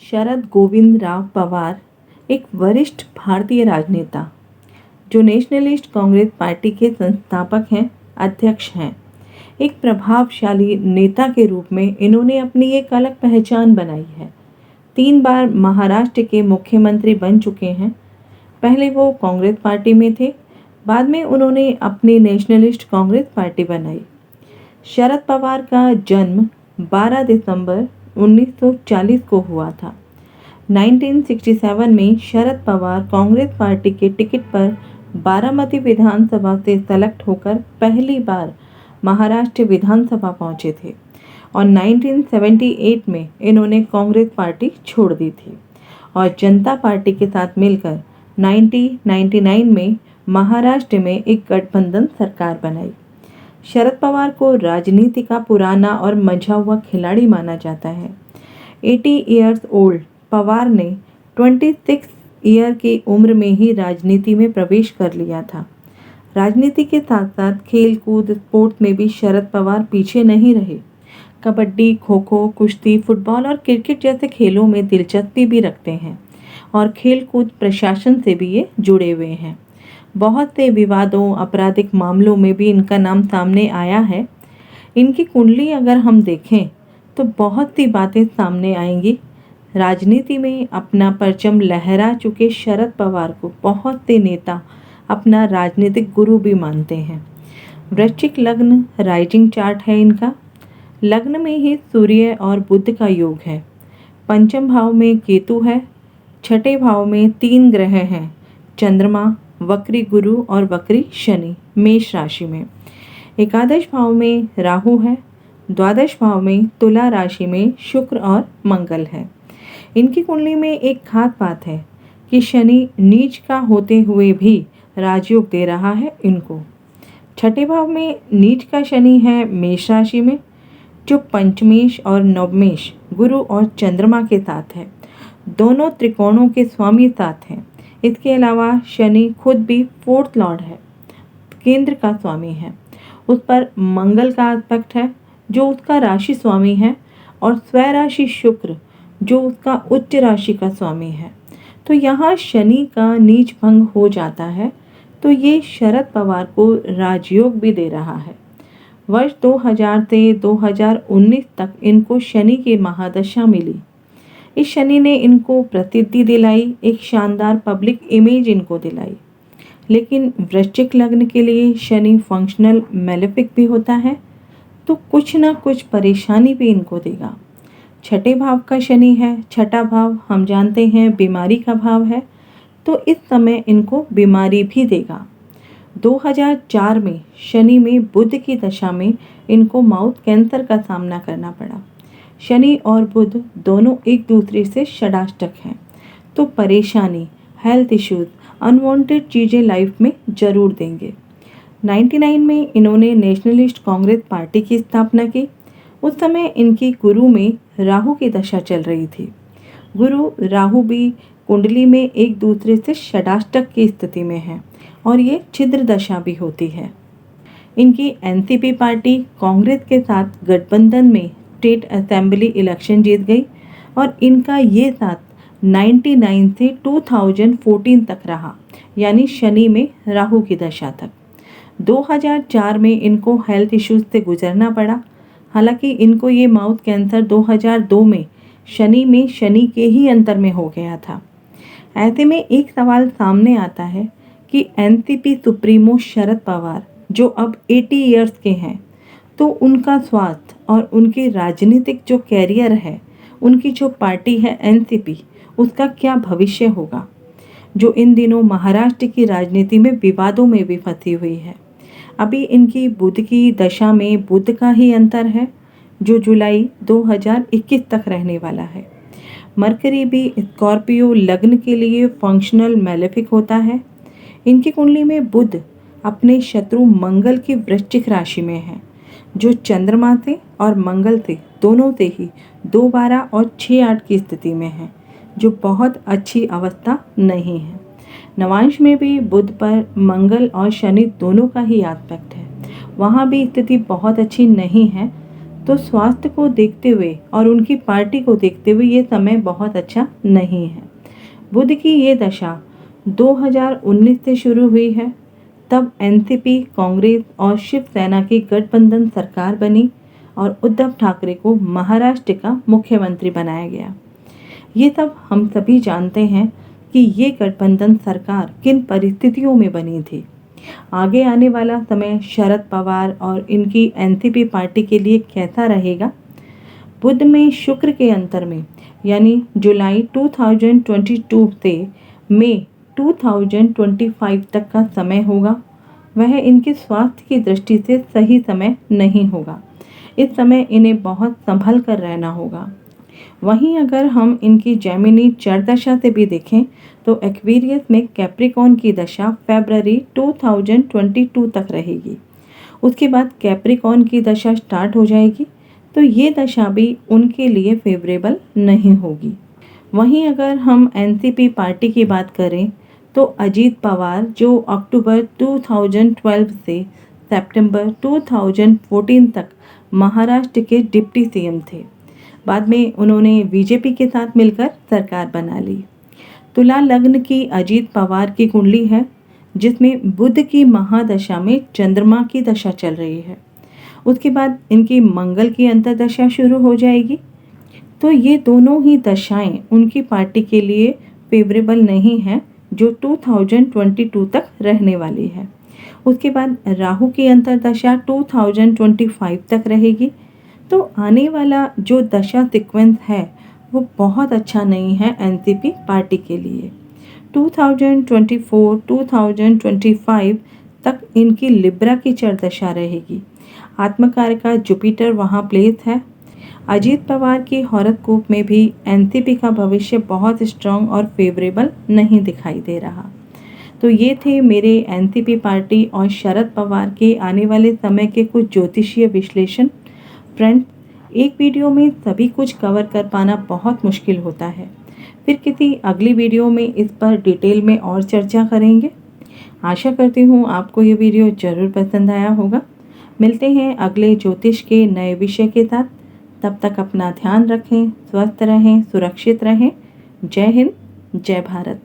शरद गोविंद राव पवार एक वरिष्ठ भारतीय राजनेता जो नेशनलिस्ट कांग्रेस पार्टी के संस्थापक हैं, अध्यक्ष हैं। एक प्रभावशाली नेता के रूप में इन्होंने अपनी एक अलग पहचान बनाई है। 3 बार महाराष्ट्र के मुख्यमंत्री बन चुके हैं। पहले वो कांग्रेस पार्टी में थे, बाद में उन्होंने अपनी नेशनलिस्ट कांग्रेस पार्टी बनाई। शरद पवार का जन्म 12 दिसंबर 1940 को हुआ था। 1967 में शरद पवार कांग्रेस पार्टी के टिकट पर बारामती विधानसभा से सेलेक्ट होकर पहली बार महाराष्ट्र विधानसभा पहुंचे थे और 1978 में इन्होंने कांग्रेस पार्टी छोड़ दी थी और जनता पार्टी के साथ मिलकर 1999 में महाराष्ट्र में एक गठबंधन सरकार बनाई। शरद पवार को राजनीति का पुराना और मंझा हुआ खिलाड़ी माना जाता है। 80 इयर्स ओल्ड पवार ने 26 ईयर की उम्र में ही राजनीति में प्रवेश कर लिया था। राजनीति के साथ साथ खेल कूद स्पोर्ट्स में भी शरद पवार पीछे नहीं रहे। कबड्डी, खो खो, कुश्ती, फुटबॉल और क्रिकेट जैसे खेलों में दिलचस्पी भी रखते हैं और खेल कूद प्रशासन से भी ये जुड़े हुए हैं। बहुत से विवादों, आपराधिक मामलों में भी इनका नाम सामने आया है। इनकी कुंडली अगर हम देखें तो बहुत सी बातें सामने आएंगी। राजनीति में अपना परचम लहरा चुके शरद पवार को बहुत से नेता अपना राजनीतिक गुरु भी मानते हैं। वृश्चिक लग्न राइजिंग चार्ट है इनका। लग्न में ही सूर्य और बुध का योग है। पंचम भाव में केतु है। छठे भाव में 3 ग्रह हैं, चंद्रमा, वक्री गुरु और वक्री शनि मेष राशि में। एकादश भाव में राहु है। द्वादश भाव में तुला राशि में शुक्र और मंगल है। इनकी कुंडली में एक खास बात है कि शनि नीच का होते हुए भी राजयोग दे रहा है इनको। छठे भाव में नीच का शनि है मेष राशि में, जो पंचमेश और नवमेश गुरु और चंद्रमा के साथ है। दोनों त्रिकोणों के स्वामी साथ हैं। इसके अलावा शनि खुद भी 4th लॉर्ड है, केंद्र का स्वामी है। उस पर मंगल का एस्पेक्ट है जो उसका राशि स्वामी है और स्वराशि शुक्र जो उसका उच्च राशि का स्वामी है। तो यहाँ शनि का नीच भंग हो जाता है, तो ये शरद पवार को राजयोग भी दे रहा है। वर्ष 2000 से 2019 तक इनको शनि की महादशा मिली। इस शनि ने इनको प्रसिद्धि दिलाई, एक शानदार पब्लिक इमेज इनको दिलाई। लेकिन वृश्चिक लग्न के लिए शनि फंक्शनल मैलेफिक भी होता है, तो कुछ ना कुछ परेशानी भी इनको देगा। छठे भाव का शनि है। छठा भाव हम जानते हैं बीमारी का भाव है, तो इस समय इनको बीमारी भी देगा। 2004 में शनि में बुध की दशा में इनको माउथ कैंसर का सामना करना पड़ा। शनि और बुध दोनों एक दूसरे से षडाष्टक हैं, तो परेशानी, हेल्थ इश्यूज, अनवांटेड चीज़ें लाइफ में ज़रूर देंगे। 99 में इन्होंने नेशनलिस्ट कांग्रेस पार्टी की स्थापना की। उस समय इनकी गुरु में राहु की दशा चल रही थी। गुरु राहु भी कुंडली में एक दूसरे से षडाष्टक की स्थिति में है और ये छिद्र दशा भी होती है। इनकी एनसीपी पार्टी कांग्रेस के साथ गठबंधन में स्टेट असेंबली इलेक्शन जीत गई और इनका ये साथ 99 से 2014 तक रहा, यानी शनि में राहु की दशा तक। 2004 में इनको हेल्थ इश्यूज से गुजरना पड़ा। हालांकि इनको ये माउथ कैंसर 2002 में शनि के ही अंतर में हो गया था। ऐसे में एक सवाल सामने आता है कि एनसीपी सुप्रीमो शरद पवार जो अब 80 इयर्स के हैं, तो उनका स्वास्थ्य और उनकी राजनीतिक जो कैरियर है, उनकी जो पार्टी है एनसीपी, उसका क्या भविष्य होगा, जो इन दिनों महाराष्ट्र की राजनीति में विवादों में भी फंसी हुई है। अभी इनकी बुध की दशा में बुध का ही अंतर है, जो जुलाई 2021 तक रहने वाला है। मरकरी भी स्कॉर्पियो लग्न के लिए फंक्शनल मैलेफिक होता है। इनकी कुंडली में बुध अपने शत्रु मंगल की वृश्चिक राशि में है, जो चंद्रमा से और मंगल से दोनों से ही 2, 12 और 6, 8 की स्थिति में है, जो बहुत अच्छी अवस्था नहीं है। नवांश में भी बुध पर मंगल और शनि दोनों का ही एस्पेक्ट है, वहाँ भी स्थिति बहुत अच्छी नहीं है। तो स्वास्थ्य को देखते हुए और उनकी पार्टी को देखते हुए ये समय बहुत अच्छा नहीं है। बुध की ये दशा 2019 से शुरू हुई है। तब एनसीपी, कांग्रेस और शिवसेना की गठबंधन सरकार बनी और उद्धव ठाकरे को महाराष्ट्र का मुख्यमंत्री बनाया गया। ये सब हम सभी जानते हैं कि ये गठबंधन सरकार किन परिस्थितियों में बनी थी। आगे आने वाला समय शरद पवार और इनकी एनसीपी पार्टी के लिए कैसा रहेगा? बुध में शुक्र के अंतर में यानी जुलाई 2022 से मई 2025 तक का समय होगा, वह इनके स्वास्थ्य की दृष्टि से सही समय नहीं होगा। इस समय इन्हें बहुत संभल कर रहना होगा। वहीं अगर हम इनकी जेमिनी चर दशा से भी देखें तो एक्वेरियस में कैप्रिकॉर्न की दशा फरवरी 2022 तक रहेगी। उसके बाद कैप्रिकॉर्न की दशा स्टार्ट हो जाएगी, तो ये दशा भी उनके लिए फेवरेबल नहीं होगी। वहीं अगर हम एनसीपी पार्टी की बात करें तो अजीत पवार, जो अक्टूबर 2012 से सितंबर 2014 तक महाराष्ट्र के डिप्टी सीएम थे। बाद में उन्होंने बीजेपी के साथ मिलकर सरकार बना ली। तुला लग्न की अजीत पवार की कुंडली है, जिसमें बुध की महादशा में चंद्रमा की दशा चल रही है। उसके बाद इनकी मंगल की अंतर्दशा शुरू हो जाएगी। तो ये दोनों ही दशाएं उनकी पार्टी के लिए फेवरेबल नहीं है, जो 2022 तक रहने वाली है। उसके बाद राहु की अंतर्दशा 2025 तक रहेगी। तो आने वाला जो दशा सीक्वेंस है वो बहुत अच्छा नहीं है एनसीपी पार्टी के लिए। 2024-2025 तक इनकी लिब्रा की चरदशा रहेगी। आत्मकारक जुपिटर वहाँ प्लेस है। अजीत पवार की हॉरोस्कोप में भी एनसीपी का भविष्य बहुत स्ट्रांग और फेवरेबल नहीं दिखाई दे रहा। तो ये थे मेरे एनसीपी पार्टी और शरद पवार के आने वाले समय के कुछ ज्योतिषीय विश्लेषण। फ्रेंड्स, एक वीडियो में सभी कुछ कवर कर पाना बहुत मुश्किल होता है। फिर किसी अगली वीडियो में इस पर डिटेल में और चर्चा करेंगे। आशा करती हूँ आपको ये वीडियो ज़रूर पसंद आया होगा। मिलते हैं अगले ज्योतिष के नए विषय के साथ। तब तक अपना ध्यान रखें, स्वस्थ रहें, सुरक्षित रहें। जय हिंद, जय भारत।